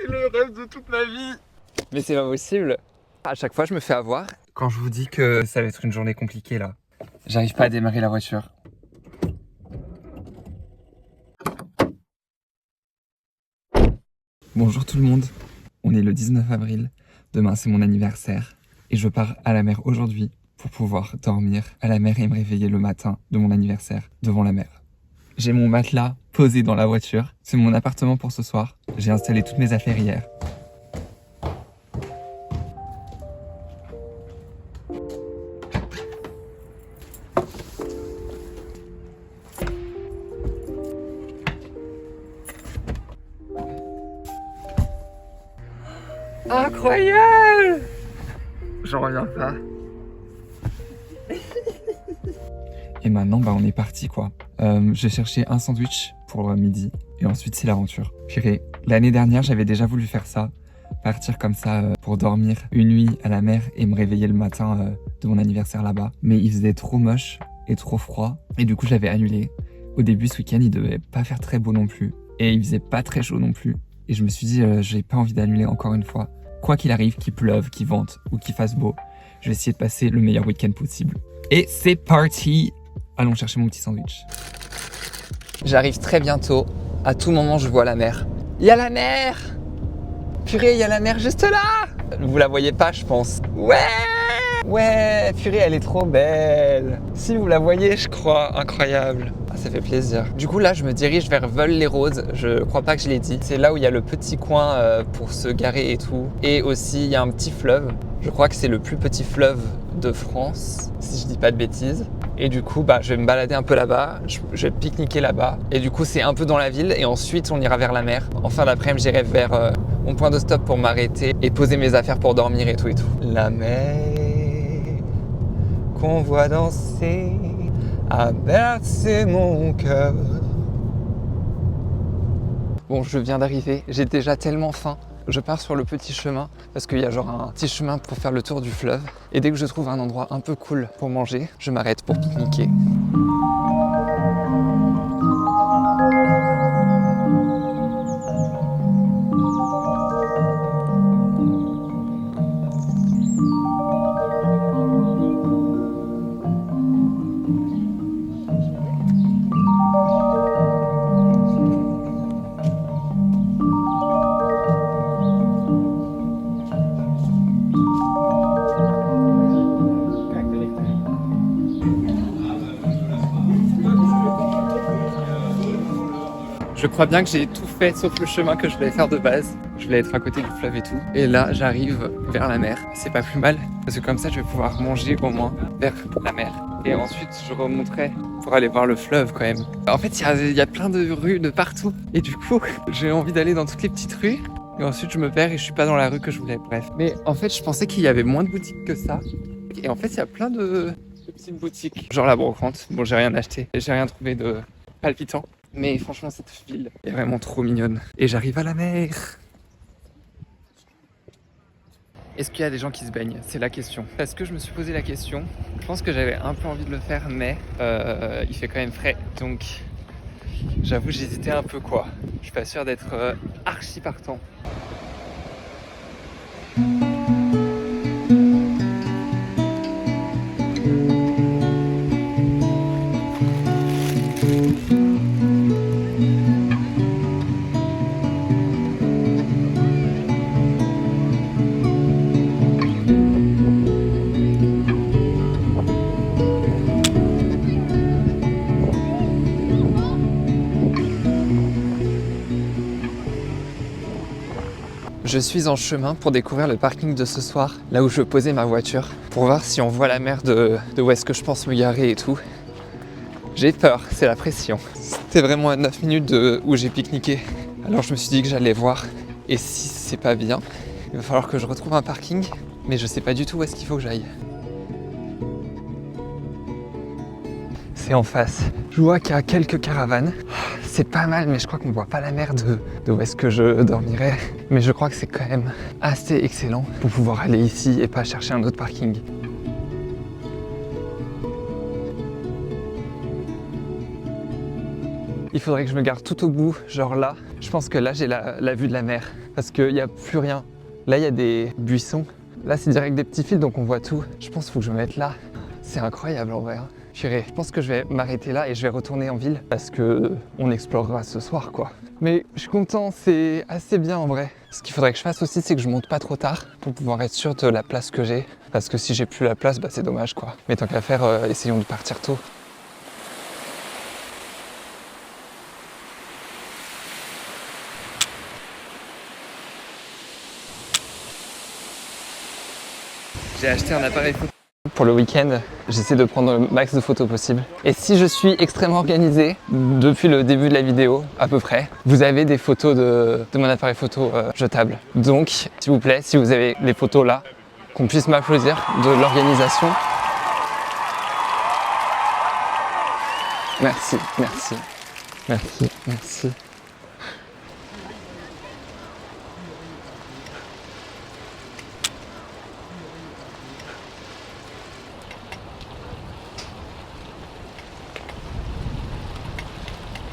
le rêve de toute ma vie. Mais c'est pas possible. À chaque fois, je me fais avoir. Quand je vous dis que ça va être une journée compliquée là, j'arrive pas à démarrer la voiture. Bonjour tout le monde. On est le 19 avril. Demain, c'est mon anniversaire. Et je pars à la mer aujourd'hui pour pouvoir dormir à la mer et me réveiller le matin de mon anniversaire devant la mer. J'ai mon matelas posé dans la voiture. C'est mon appartement pour ce soir. J'ai installé toutes mes affaires hier. Incroyable! J'en reviens pas. Et maintenant, on est parti quoi. J'ai cherché un sandwich pour midi et ensuite c'est l'aventure. Purée, l'année dernière, j'avais déjà voulu faire ça. Partir comme ça pour dormir une nuit à la mer et me réveiller le matin de mon anniversaire là-bas. Mais il faisait trop moche et trop froid et du coup, je l'avais annulé. Au début, ce week-end, il devait pas faire très beau non plus et il faisait pas très chaud non plus. Et je me suis dit, j'ai pas envie d'annuler encore une fois. Quoi qu'il arrive, qu'il pleuve, qu'il vente ou qu'il fasse beau, je vais essayer de passer le meilleur week-end possible. Et c'est parti! Allons chercher mon petit sandwich. J'arrive très bientôt. À tout moment, je vois la mer. Il y a la mer! Purée, il y a la mer juste là! Vous la voyez pas, je pense. Ouais! Ouais, purée, elle est trop belle. Si vous la voyez, je crois, incroyable. Ah, ça fait plaisir. Du coup, là, je me dirige vers Veules-les-Roses. Je crois pas que je l'ai dit. C'est là où il y a le petit coin pour se garer et tout. Et aussi, il y a un petit fleuve. Je crois que c'est le plus petit fleuve de France, si je dis pas de bêtises. Et du coup, je vais me balader un peu là-bas. Je vais pique-niquer là-bas. Et du coup, c'est un peu dans la ville. Et ensuite, on ira vers la mer. En fin d'après-midi, j'irai vers mon point de stop pour m'arrêter et poser mes affaires pour dormir et tout et tout. La mer qu'on voit danser a bercé mon cœur. Bon, je viens d'arriver, j'ai déjà tellement faim. Je pars sur le petit chemin parce qu'il y a genre un petit chemin pour faire le tour du fleuve. Et dès que je trouve un endroit un peu cool pour manger, je m'arrête pour pique-niquer. Je crois bien que j'ai tout fait sauf le chemin que je voulais faire de base. Je voulais être à côté du fleuve et tout. Et là, j'arrive vers la mer. C'est pas plus mal parce que comme ça, je vais pouvoir manger au moins vers la mer. Et ensuite, je remonterai pour aller voir le fleuve quand même. En fait, il y a plein de rues de partout. Et du coup, j'ai envie d'aller dans toutes les petites rues. Et ensuite, je me perds et je suis pas dans la rue que je voulais. Bref. Mais en fait, je pensais qu'il y avait moins de boutiques que ça. Et en fait, il y a plein de petites boutiques. Genre la brocante. Bon, j'ai rien acheté. J'ai rien trouvé de palpitant. Mais franchement, cette ville est vraiment trop mignonne. Et j'arrive à la mer. Est-ce qu'il y a des gens qui se baignent? C'est la question. Parce que je me suis posé la question. Je pense que j'avais un peu envie de le faire, mais il fait quand même frais. Donc, j'avoue, j'hésitais un peu quoi. Je suis pas sûr d'être archi partant. Je suis en chemin pour découvrir le parking de ce soir, là où je posais ma voiture, pour voir si on voit la mer de où est-ce que je pense me garer et tout. J'ai peur, c'est la pression. C'était vraiment à 9 minutes de où j'ai pique-niqué. Alors je me suis dit que j'allais voir. Et si c'est pas bien, il va falloir que je retrouve un parking, mais je sais pas du tout où est-ce qu'il faut que j'aille. C'est en face. Je vois qu'il y a quelques caravanes. C'est pas mal, mais je crois qu'on ne voit pas la mer de où est-ce que je dormirai. Mais je crois que c'est quand même assez excellent pour pouvoir aller ici et pas chercher un autre parking. il faudrait que je me garde tout au bout, genre là. Je pense que là, j'ai la vue de la mer, parce qu'il n'y a plus rien. Là, il y a des buissons. Là, c'est direct des petits fils, donc on voit tout. Je pense qu'il faut que je me mette là. C'est incroyable en vrai. Purée, je pense que je vais m'arrêter là et je vais retourner en ville parce que on explorera ce soir quoi. Mais je suis content, c'est assez bien en vrai. Ce qu'il faudrait que je fasse aussi, c'est que je monte pas trop tard pour pouvoir être sûr de la place que j'ai. Parce que si j'ai plus la place, bah c'est dommage quoi. Mais tant qu'à faire, essayons de partir tôt. J'ai acheté un appareil photo. Pour le week-end, j'essaie de prendre le max de photos possible. Et si je suis extrêmement organisé, depuis le début de la vidéo, à peu près, vous avez des photos de mon appareil photo jetable. Donc, s'il vous plaît, si vous avez les photos là, qu'on puisse m'applaudir de l'organisation. Merci, merci, merci, merci.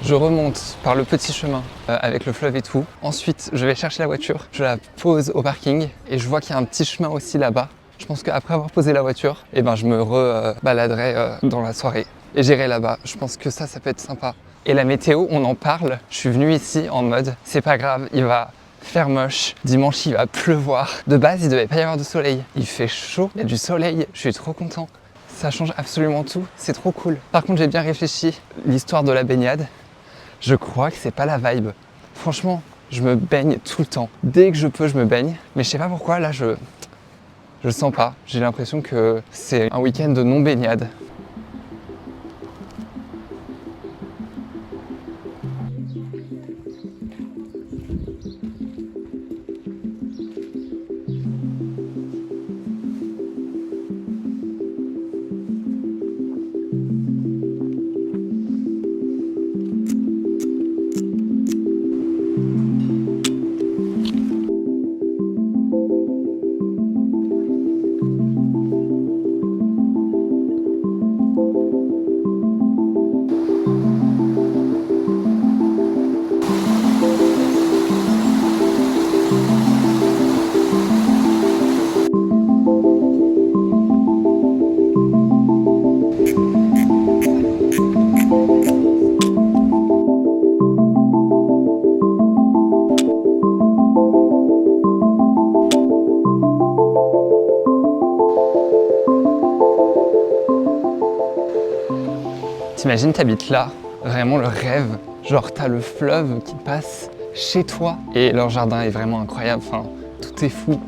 Je remonte par le petit chemin avec le fleuve et tout. Ensuite, je vais chercher la voiture, je la pose au parking et je vois qu'il y a un petit chemin aussi là-bas. Je pense qu'après avoir posé la voiture, eh ben, je me rebaladerai dans la soirée et j'irai là-bas. Je pense que ça peut être sympa. Et la météo, on en parle. Je suis venu ici en mode, c'est pas grave, il va faire moche. Dimanche, il va pleuvoir. De base, il devait pas y avoir de soleil. Il fait chaud, il y a du soleil, je suis trop content. Ça change absolument tout, c'est trop cool. Par contre, j'ai bien réfléchi, l'histoire de la baignade. Je crois que c'est pas la vibe. Franchement, je me baigne tout le temps. Dès que je peux, je me baigne. Mais je sais pas pourquoi, là, je le sens pas. J'ai l'impression que c'est un week-end de non-baignade. T'imagines, t'habites là, vraiment le rêve. Genre, t'as le fleuve qui passe chez toi et leur jardin est vraiment incroyable. Enfin, tout est fou.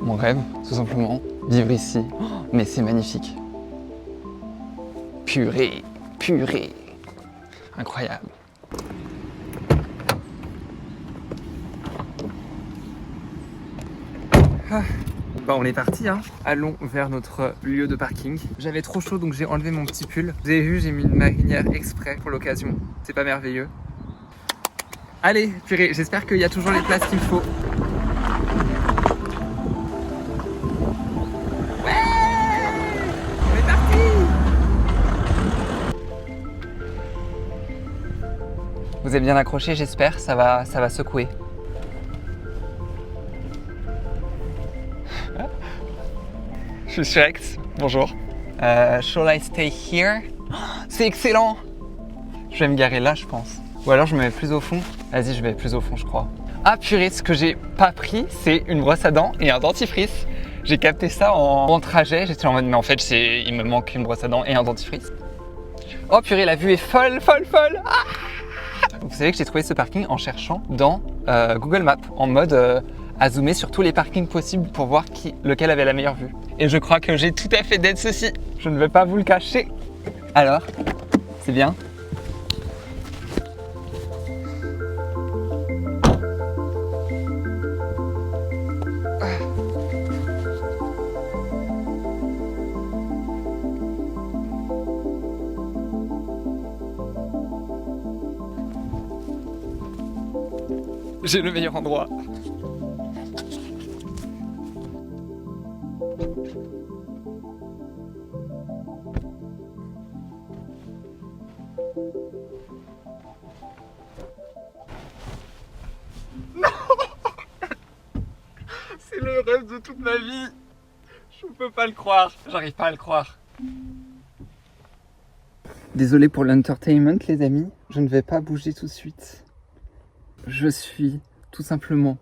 Mon rêve, tout simplement, vivre ici. Oh, mais c'est magnifique. Purée, purée. Incroyable. Ah. Bah on est parti hein. Allons vers notre lieu de parking. J'avais trop chaud donc j'ai enlevé mon petit pull. Vous avez vu, j'ai mis une marinière exprès pour l'occasion. C'est pas merveilleux? Allez, purée, j'espère qu'il y a toujours les places qu'il faut. Ouais, on est parti. Vous êtes bien accroché, j'espère, ça va secouer. Je suis Rex, bonjour. Shall I stay here? C'est excellent! Je vais me garer là, je pense. Ou alors je me mets plus au fond. Vas-y, je vais plus au fond, je crois. Ah purée, ce que j'ai pas pris, c'est une brosse à dents et un dentifrice. J'ai capté ça en trajet. J'étais en mode, mais en fait, il me manque une brosse à dents et un dentifrice. Oh purée, la vue est folle, folle, folle! Ah, vous savez que j'ai trouvé ce parking en cherchant dans Google Maps, en mode à zoomer sur tous les parkings possibles pour voir lequel avait la meilleure vue. Et je crois que j'ai tout à fait d'être ceci. Je ne vais pas vous le cacher. Alors, c'est bien? J'ai le meilleur endroit. le rêve de toute ma vie. Je peux pas le croire. J'arrive pas à le croire. Désolé pour l'entertainment les amis, je ne vais pas bouger tout de suite. Je suis tout simplement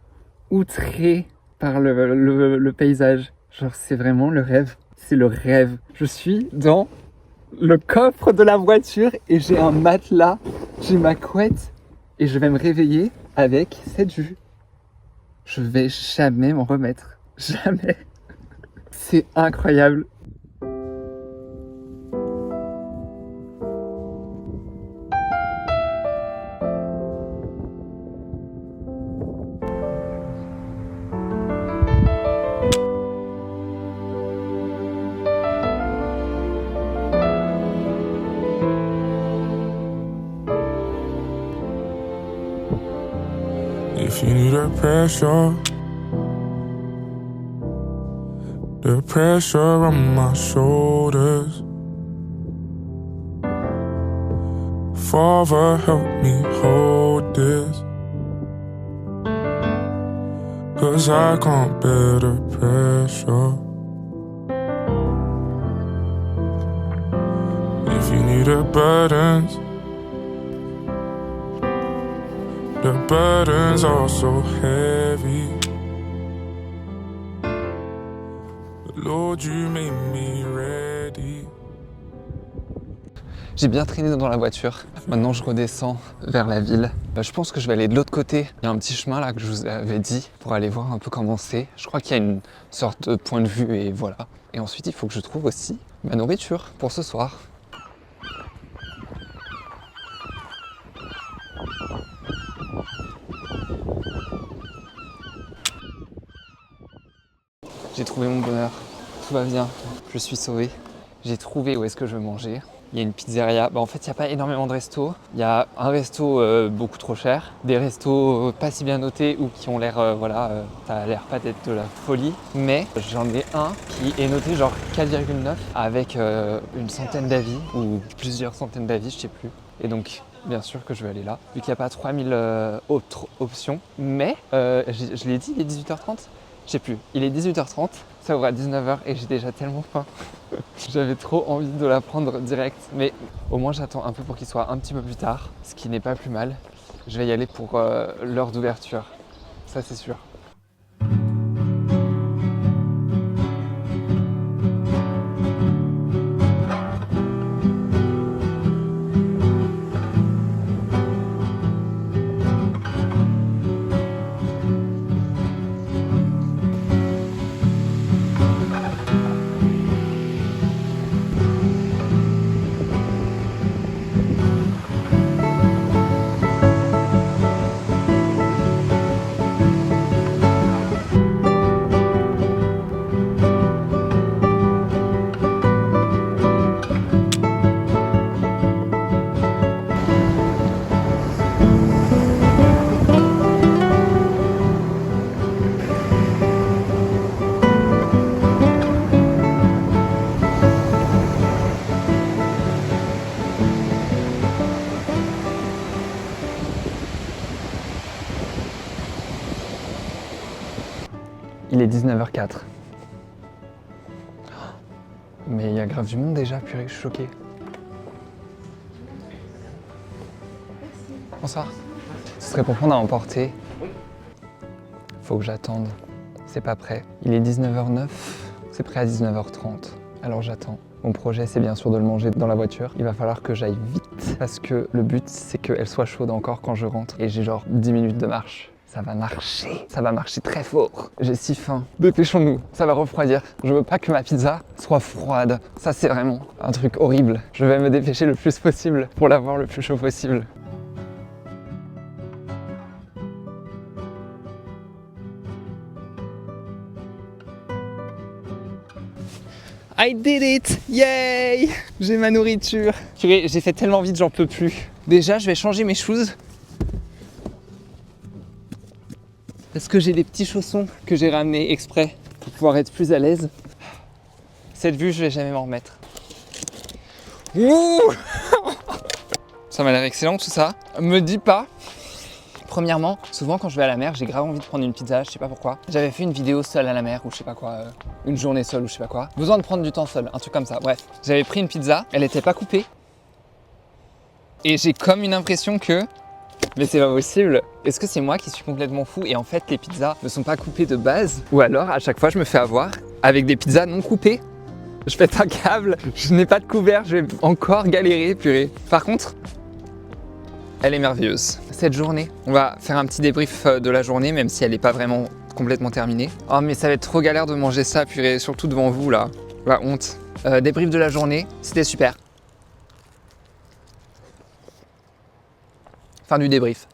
outré par le paysage. Genre c'est vraiment le rêve, c'est le rêve. Je suis dans le coffre de la voiture et j'ai un matelas, j'ai ma couette et je vais me réveiller avec cette vue. Je vais jamais m'en remettre, jamais. C'est incroyable. If you need the pressure on my shoulders. Father, help me hold this, 'cause I can't bear the pressure. If you need the burdens are so heavy. Lord, you made me ready. J'ai bien traîné dans la voiture. Maintenant, je redescends vers la ville. Je pense que je vais aller de l'autre côté. Il y a un petit chemin là que je vous avais dit pour aller voir un peu comment c'est. Je crois qu'il y a une sorte de point de vue et voilà. Et ensuite, il faut que je trouve aussi ma nourriture pour ce soir. J'ai trouvé mon bonheur, tout va bien, je suis sauvé. J'ai trouvé où est-ce que je veux manger. Il y a une pizzeria, en fait il n'y a pas énormément de restos. Il y a un resto beaucoup trop cher, des restos pas si bien notés ou qui ont l'air, ça a l'air pas d'être de la folie. Mais j'en ai un qui est noté genre 4,9 avec une centaine d'avis ou plusieurs centaines d'avis, je sais plus. Et donc bien sûr que je vais aller là, vu qu'il n'y a pas 3000 autres options. Mais je l'ai dit, il est 18h30. Je sais plus, il est 18h30, ça ouvre à 19h et j'ai déjà tellement faim. J'avais trop envie de la prendre direct, mais au moins j'attends un peu pour qu'il soit un petit peu plus tard, ce qui n'est pas plus mal. Je vais y aller pour l'heure d'ouverture, ça c'est sûr. Il est 19h04. Mais il y a grave du monde déjà, purée, je suis choqué. Bonsoir. Ce serait pour prendre à emporter. Faut que j'attende. C'est pas prêt. Il est 19h09. C'est prêt à 19h30. Alors j'attends. Mon projet, c'est bien sûr de le manger dans la voiture. Il va falloir que j'aille vite parce que le but, c'est qu'elle soit chaude encore quand je rentre. Et j'ai genre 10 minutes de marche. Ça va marcher très fort. J'ai si faim. Dépêchons-nous, ça va refroidir. Je veux pas que ma pizza soit froide. Ça, c'est vraiment un truc horrible. Je vais me dépêcher le plus possible pour l'avoir le plus chaud possible. I did it! Yay! J'ai ma nourriture. Purée, j'ai fait tellement vite, j'en peux plus. Déjà, je vais changer mes shoes. Parce que j'ai des petits chaussons que j'ai ramenés exprès pour pouvoir être plus à l'aise. Cette vue, je vais jamais m'en remettre. Ouh. Ça m'a l'air excellent tout ça. Me dis pas, Premièrement, souvent quand je vais à la mer, j'ai grave envie de prendre une pizza, je sais pas pourquoi. J'avais fait une vidéo seule à la mer ou je sais pas quoi, une journée seule ou je sais pas quoi. Besoin de prendre du temps seul, un truc comme ça. Bref, j'avais pris une pizza, elle était pas coupée. Et j'ai comme une impression que... Mais c'est pas possible. Est-ce que c'est moi qui suis complètement fou et en fait les pizzas ne sont pas coupées de base? Ou alors à chaque fois je me fais avoir avec des pizzas non coupées? Je pète un câble, je n'ai pas de couvert, je vais encore galérer, purée. Par contre, elle est merveilleuse. Cette journée, on va faire un petit débrief de la journée, même si elle n'est pas vraiment complètement terminée. Oh mais ça va être trop galère de manger ça, purée, surtout devant vous là. La honte. Débrief de la journée, c'était super. Fin du débrief.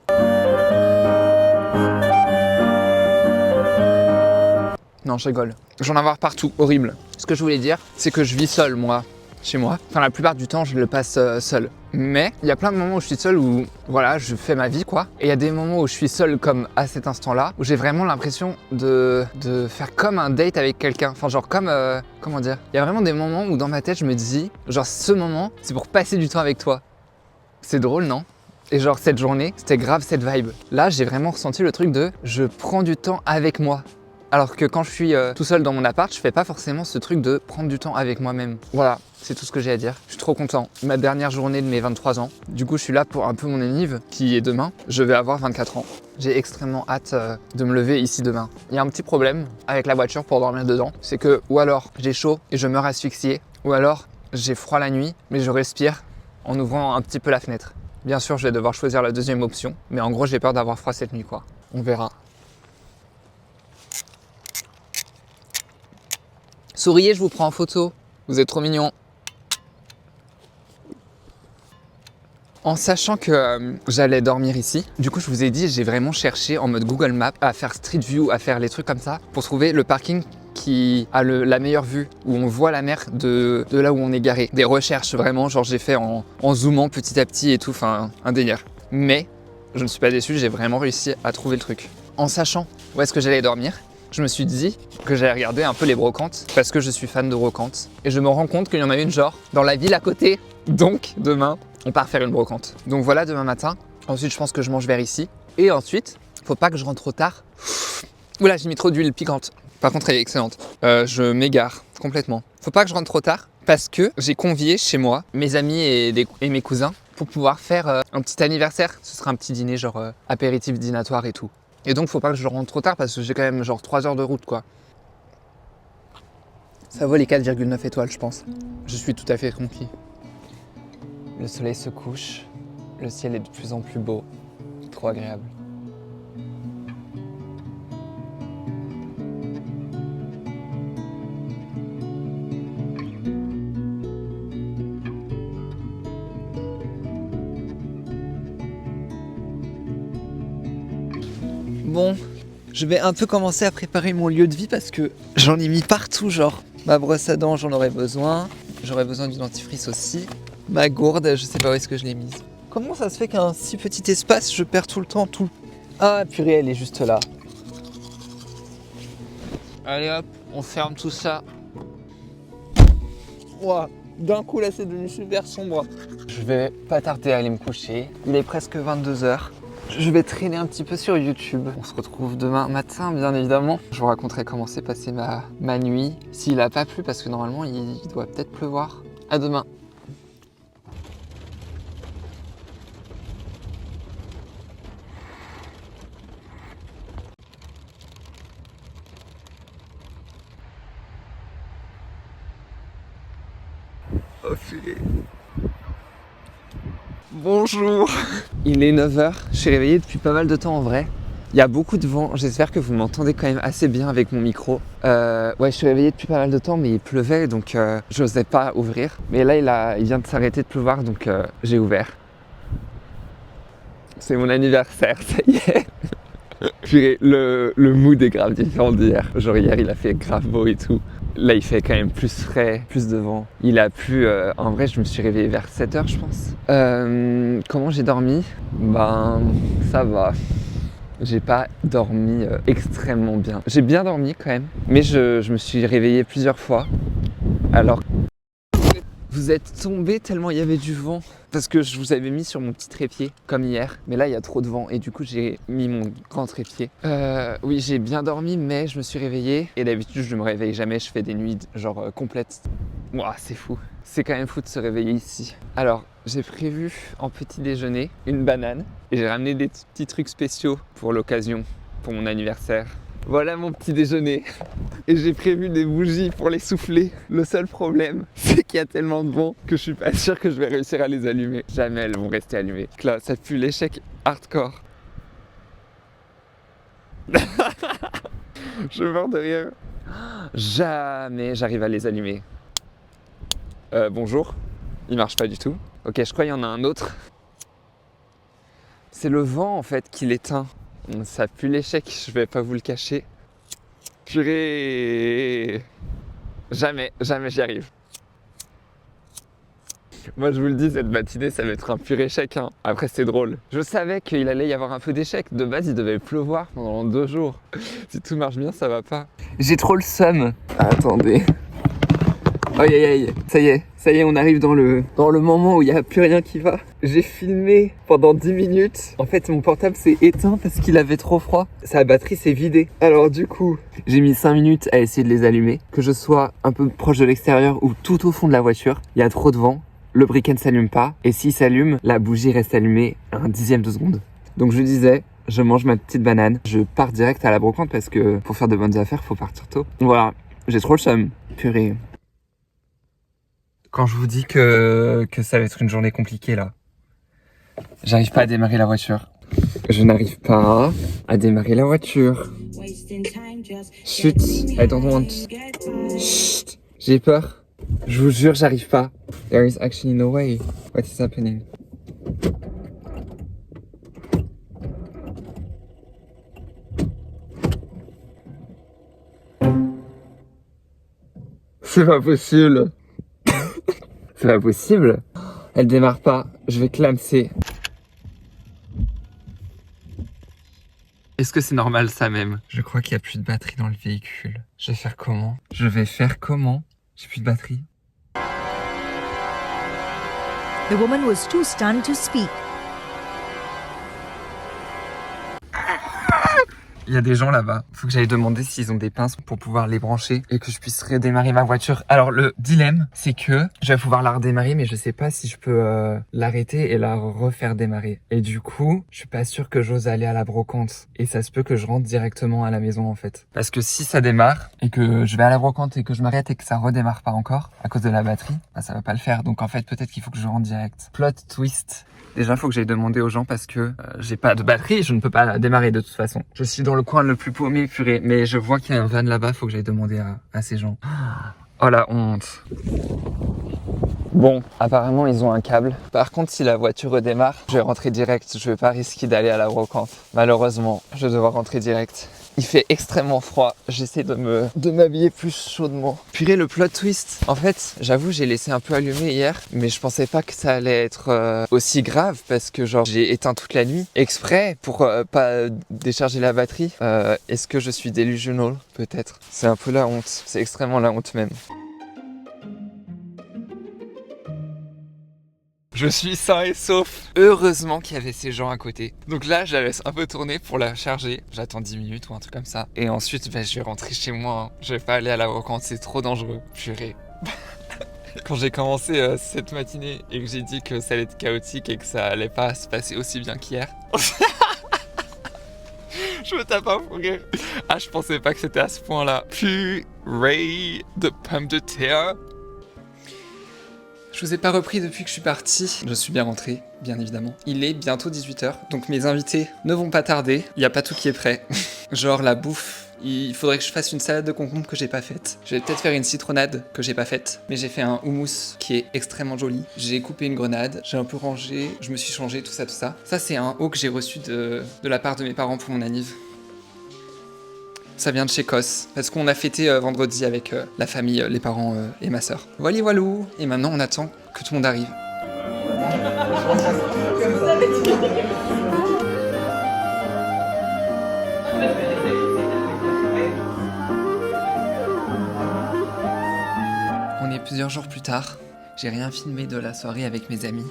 Non, je rigole. J'en ai avoir partout, horrible. Ce que je voulais dire, c'est que je vis seul, moi, chez moi. Enfin, la plupart du temps, je le passe seul. Mais il y a plein de moments où je suis seul où, voilà, je fais ma vie, quoi. Et il y a des moments où je suis seul, comme à cet instant-là, où j'ai vraiment l'impression de faire comme un date avec quelqu'un. Enfin, genre comme, comment dire? Il y a vraiment des moments où dans ma tête, je me dis, genre, ce moment, c'est pour passer du temps avec toi. C'est drôle, non? Et genre, cette journée, c'était grave cette vibe. Là, j'ai vraiment ressenti le truc de, je prends du temps avec moi. Alors que quand je suis tout seul dans mon appart, je fais pas forcément ce truc de prendre du temps avec moi-même. Voilà, c'est tout ce que j'ai à dire. Je suis trop content. Ma dernière journée de mes 23 ans. Du coup, je suis là pour un peu mon anniv, qui est demain. Je vais avoir 24 ans. J'ai extrêmement hâte de me lever ici demain. Il y a un petit problème avec la voiture pour dormir dedans. C'est que, ou alors, j'ai chaud et je meurs asphyxié. Ou alors, j'ai froid la nuit, mais je respire en ouvrant un petit peu la fenêtre. Bien sûr, je vais devoir choisir la deuxième option. Mais en gros, j'ai peur d'avoir froid cette nuit, quoi. On verra. Souriez, je vous prends en photo. Vous êtes trop mignons. En sachant que j'allais dormir ici, du coup je vous ai dit, j'ai vraiment cherché en mode Google Maps à faire Street View, à faire les trucs comme ça pour trouver le parking qui a la meilleure vue, où on voit la mer de là où on est garé. Des recherches vraiment, genre j'ai fait en zoomant petit à petit et tout, enfin un délire. Mais je ne suis pas déçu, j'ai vraiment réussi à trouver le truc. En sachant où est-ce que j'allais dormir, je me suis dit que j'allais regarder un peu les brocantes parce que je suis fan de brocantes. Et je me rends compte qu'il y en a une genre dans la ville à côté. Donc demain, on part faire une brocante. Donc voilà, demain matin. Ensuite, je pense que je mange vers ici. Et ensuite, faut pas que je rentre trop tard. Oula, j'ai mis trop d'huile piquante. Par contre, elle est excellente. Je m'égare complètement. Faut pas que je rentre trop tard parce que j'ai convié chez moi mes amis et mes cousins pour pouvoir faire un petit anniversaire. Ce sera un petit dîner genre apéritif dînatoire et tout. Et donc faut pas que je rentre trop tard parce que j'ai quand même genre 3 heures de route quoi. Ça vaut les 4,9 étoiles je pense. Je suis tout à fait conquis. Le soleil se couche, le ciel est de plus en plus beau. Trop agréable. Bon, je vais un peu commencer à préparer mon lieu de vie parce que j'en ai mis partout, genre ma brosse à dents, j'en aurais besoin. J'aurais besoin du dentifrice aussi. Ma gourde, je sais pas où est-ce que je l'ai mise. Comment ça se fait qu'un si petit espace, je perds tout le temps tout? Ah purée, elle est juste là. Allez hop, on ferme tout ça. Ouah, d'un coup là c'est devenu super sombre. Je vais pas tarder à aller me coucher. Il est presque 22h. Je vais traîner un petit peu sur YouTube. On se retrouve demain matin, bien évidemment. Je vous raconterai comment s'est passée ma nuit. S'il a pas plu, parce que normalement, il doit peut-être pleuvoir. À demain. Oh, purée. Bonjour. Il est 9h, je suis réveillé depuis pas mal de temps en vrai. Il y a beaucoup de vent, j'espère que vous m'entendez quand même assez bien avec mon micro. Ouais, je suis réveillé depuis pas mal de temps mais il pleuvait donc je n'osais pas ouvrir. Mais là il vient de s'arrêter de pleuvoir donc j'ai ouvert. C'est mon anniversaire, ça y est. Puis le mood est grave différent d'hier. Genre hier il a fait grave beau et tout. Là il fait quand même plus frais, plus de vent. Il a plu, en vrai je me suis réveillé vers 7h je pense. Comment j'ai dormi? Ben ça va. J'ai pas dormi extrêmement bien. J'ai bien dormi quand même, mais je me suis réveillé plusieurs fois. Alors, vous êtes tombé tellement il y avait du vent. parce que je vous avais mis sur mon petit trépied comme hier, mais là il y a trop de vent et du coup j'ai mis mon grand trépied. Oui, j'ai bien dormi, mais je me suis réveillé et d'habitude je ne me réveille jamais, je fais des nuits genre complètes. Ouah, c'est fou. C'est quand même fou de se réveiller ici. Alors, j'ai prévu en petit déjeuner une banane et j'ai ramené des petits trucs spéciaux pour l'occasion, pour mon anniversaire. Voilà mon petit déjeuner. Et j'ai prévu des bougies pour les souffler. Le seul problème, c'est qu'il y a tellement de vent que je suis pas sûr que je vais réussir à les allumer. Jamais elles vont rester allumées. Là, ça pue l'échec hardcore. Je meurs de rire. Jamais j'arrive à les allumer. Bonjour. Il marche pas du tout. Ok, je crois qu'il y en a un autre. C'est le vent en fait qui l'éteint. Ça pue l'échec, je vais pas vous le cacher. Purée. Jamais j'y arrive. Moi je vous le dis, cette matinée ça va être un pur échec. Hein. Après c'est drôle. Je savais qu'il allait y avoir un peu d'échec. De base il devait pleuvoir pendant 2 jours. Si tout marche bien, ça va pas. J'ai trop le seum. Attendez. Aïe aïe aïe, ça y est, on arrive dans le moment où il n'y a plus rien qui va. J'ai filmé pendant 10 minutes. En fait, mon portable s'est éteint parce qu'il avait trop froid. Sa batterie s'est vidée. Alors du coup, j'ai mis 5 minutes à essayer de les allumer. Que je sois un peu proche de l'extérieur ou tout au fond de la voiture, il y a trop de vent. Le briquet ne s'allume pas. Et s'il s'allume, la bougie reste allumée à un dixième de seconde. Donc je disais, je mange ma petite banane. Je pars direct à la brocante parce que pour faire de bonnes affaires, faut partir tôt. Voilà, j'ai trop le seum. Purée. Quand je vous dis que ça va être une journée compliquée là, j'arrive pas à démarrer la voiture. Je n'arrive pas à démarrer la voiture. Chut, I don't want. Chut, j'ai peur. Je vous jure, j'arrive pas. There is actually no way. What is happening? C'est pas possible. C'est pas possible. Elle démarre pas. Je vais clamser. Est-ce que c'est normal ça même? Je crois qu'il n'y a plus de batterie dans le véhicule. Je vais faire comment? J'ai plus de batterie. The woman was too stunned to speak. Il y a des gens là-bas. Faut que j'aille demander s'ils ont des pinces pour pouvoir les brancher et que je puisse redémarrer ma voiture. Alors le dilemme, c'est que je vais pouvoir la redémarrer, mais je sais pas si je peux l'arrêter et la refaire démarrer. Et du coup, je suis pas sûr que j'ose aller à la brocante. Et ça se peut que je rentre directement à la maison en fait. Parce que si ça démarre et que je vais à la brocante et que je m'arrête et que ça redémarre pas encore à cause de la batterie, bah ça va pas le faire. Donc en fait, peut-être qu'il faut que je rentre direct. Plot twist. Déjà, il faut que j'aille demander aux gens parce que j'ai pas de batterie, je ne peux pas la démarrer de toute façon. Je suis dans le coin le plus paumé, purée, mais je vois qu'il y a un van là-bas, faut que j'aille demander à ces gens. Oh la honte. Bon, apparemment ils ont un câble. Par contre, si la voiture redémarre, je vais rentrer direct. Je vais pas risquer d'aller à la brocante. Malheureusement, je vais devoir rentrer direct. Il fait extrêmement froid. J'essaie de m'habiller plus chaudement. Purée, le plot twist. En fait, j'avoue, j'ai laissé un peu allumé hier, mais je pensais pas que ça allait être aussi grave parce que genre j'ai éteint toute la nuit exprès pour pas décharger la batterie. Est-ce que je suis delusional? Peut-être. C'est un peu la honte. C'est extrêmement la honte même. Je suis sain et sauf. Heureusement qu'il y avait ces gens à côté. Donc là, je la laisse un peu tourner pour la charger. J'attends 10 minutes ou un truc comme ça. Et ensuite, je vais rentrer chez moi. Hein. Je vais pas aller à la brocante, c'est trop dangereux. Purée. Quand j'ai commencé cette matinée et que j'ai dit que ça allait être chaotique et que ça allait pas se passer aussi bien qu'hier. Je me tape un fou rire. Ah, je pensais pas que c'était à ce point-là. Purée de pommes de terre. Je vous ai pas repris depuis que je suis parti. Je suis bien rentré, bien évidemment. Il est bientôt 18h, donc mes invités ne vont pas tarder. Il y a pas tout qui est prêt. Genre la bouffe. Il faudrait que je fasse une salade de concombre que j'ai pas faite. Je vais peut-être faire une citronnade que j'ai pas faite. Mais j'ai fait un houmous qui est extrêmement joli. J'ai coupé une grenade, j'ai un peu rangé, je me suis changé, tout ça, tout ça. Ça, c'est un haut que j'ai reçu de la part de mes parents pour mon anniv. Ça vient de chez Kos, parce qu'on a fêté vendredi avec la famille, les parents et ma sœur. Voilà, voilou. Et maintenant, on attend que tout le monde arrive. On est plusieurs jours plus tard. J'ai rien filmé de la soirée avec mes amis.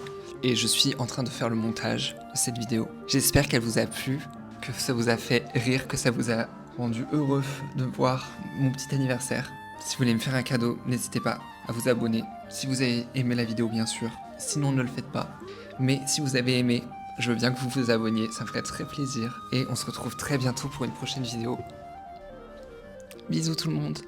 et je suis en train de faire le montage de cette vidéo. J'espère qu'elle vous a plu, que ça vous a fait rire, que ça vous a rendu heureux de voir mon petit anniversaire. Si vous voulez me faire un cadeau, n'hésitez pas à vous abonner. Si vous avez aimé la vidéo, bien sûr. Sinon, ne le faites pas. Mais si vous avez aimé, je veux bien que vous vous abonniez, ça me ferait très plaisir. Et on se retrouve très bientôt pour une prochaine vidéo. Bisous tout le monde.